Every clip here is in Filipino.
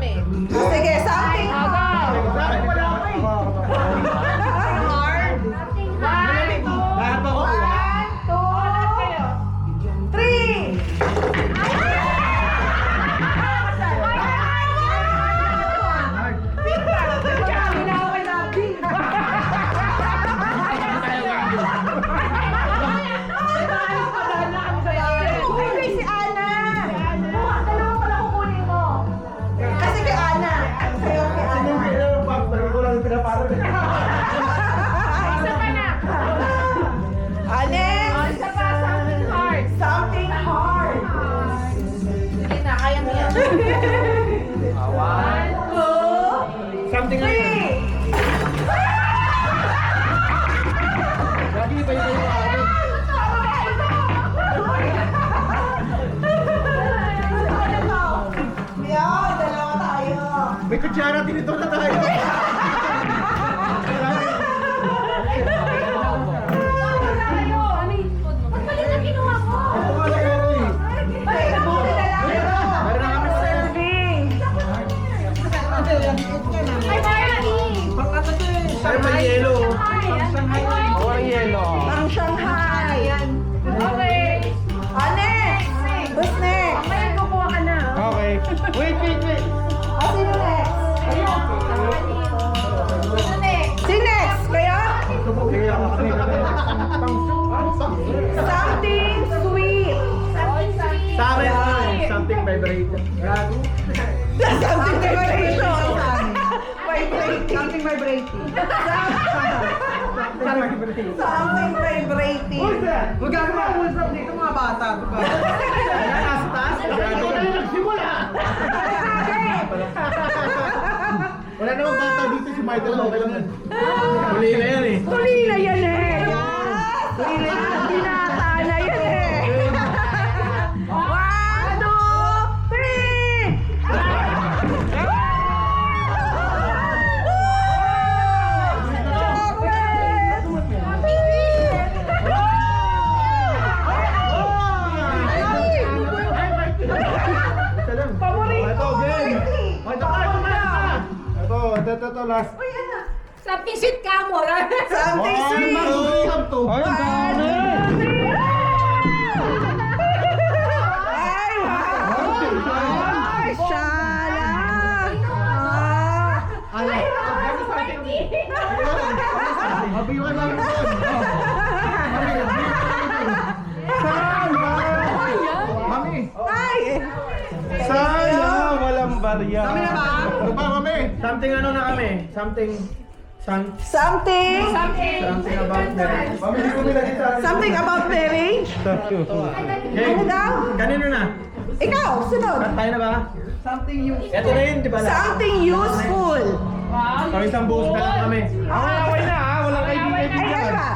kami. Sige, something hard. Hard. Lahat ba ko? 1, 2, 3. Something hard. Sige na, kaya mo yan. 1, 2, Something like 3. Lagi pa yung ano. Yan, dalawa tayo. May kutsara, tinito na tayo. Ay, may yelo. Walang yelo. Ang Shanghai. Okay. Next. Who's next? Mamaya kukuha ka na. Okay. Wait. Sino next? Sino next? Si next. Kayo? Something sweet. Sa akin, something vibrator. Something vibration. Something vibrating. Something vibrating. Huwag ka mag-usap dito mga bata. Taas. Wala namang bata dito si Michael. Okay lang yan. Huli na yan eh. Tuloy na yan eh. Tuloy na yan. Binata na yan eh. 1, 2, 3. Ito, last. Something sweet ka mo. Something sweet. Ay, wow. Ay, shala. Mabiwan lang yun. Mami. Ay. Sayang, walang barya. Kami na ba? Ano ba kami? Something ano na kami? Something Something. about marriage. Mami, hindi ko nilagay sa akin. Something about marriage. Ano daw? Kanino na? Ikaw, sunod. Tayo na ba? Something useful. Ito na yun, di ba? Something useful. So, isang buhos na lang kami. Okay na ha, walang Ay, kaibigan ano ba?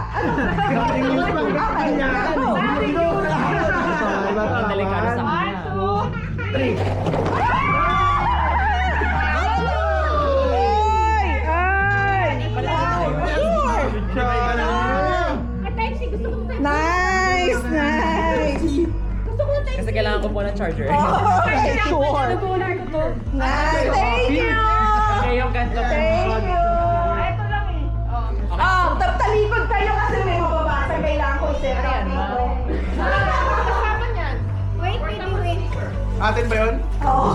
Something useful. Okay. Something Ang delikado sa kanya. 3. Nice. Kasi kailangan ko po ng charger. Okay, sure. Nice. Thank you. Okay, yung ganito. Thank you. Ito lang eh. Talikod kayo kasi may mababasa. Kailangan ko i-set up dito. Kasama niyan. Wait. Atin ba yun? Oo.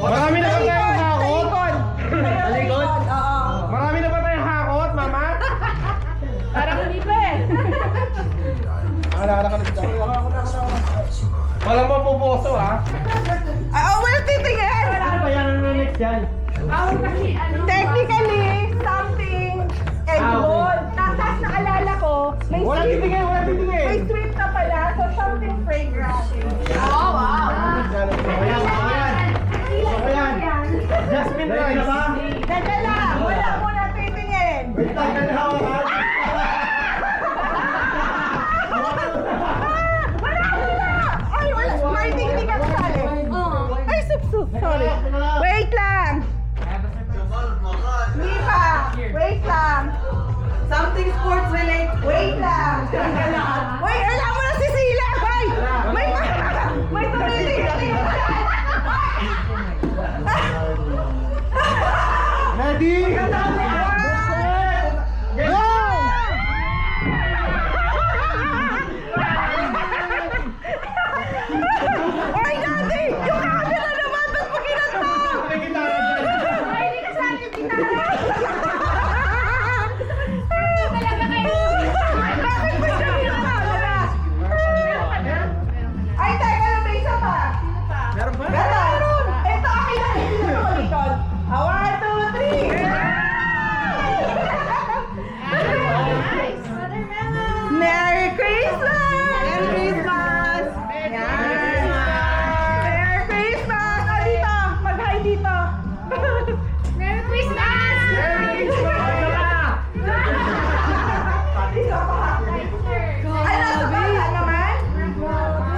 Marami na ba tayong hakot? Talikod? Oo. Marami na ba tayong hakot, mama? Parang hindi pa eh. Alala ka na dito. Walang mapuposo ha? Wala titingin. Ano ba yan? Ano next yan? Technically, something egg-roll. Tapos naalala ko, may Walang sweet. titingin, walang titingin. May sweet na pala, so something fragrant. Oh, wow. Ayan. Jasmine rice. Teka lang, wala muna titingin. Wait lang, hawakan. Ay, wala. Marting, hindi ka kasali. Ay, sup. Sorry. Wait lang. Hindi pa. Wait lang. Something sports related. Wait lang. Wait, alam mo na si Sila. May tumitingin.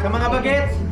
Sa mga bagets,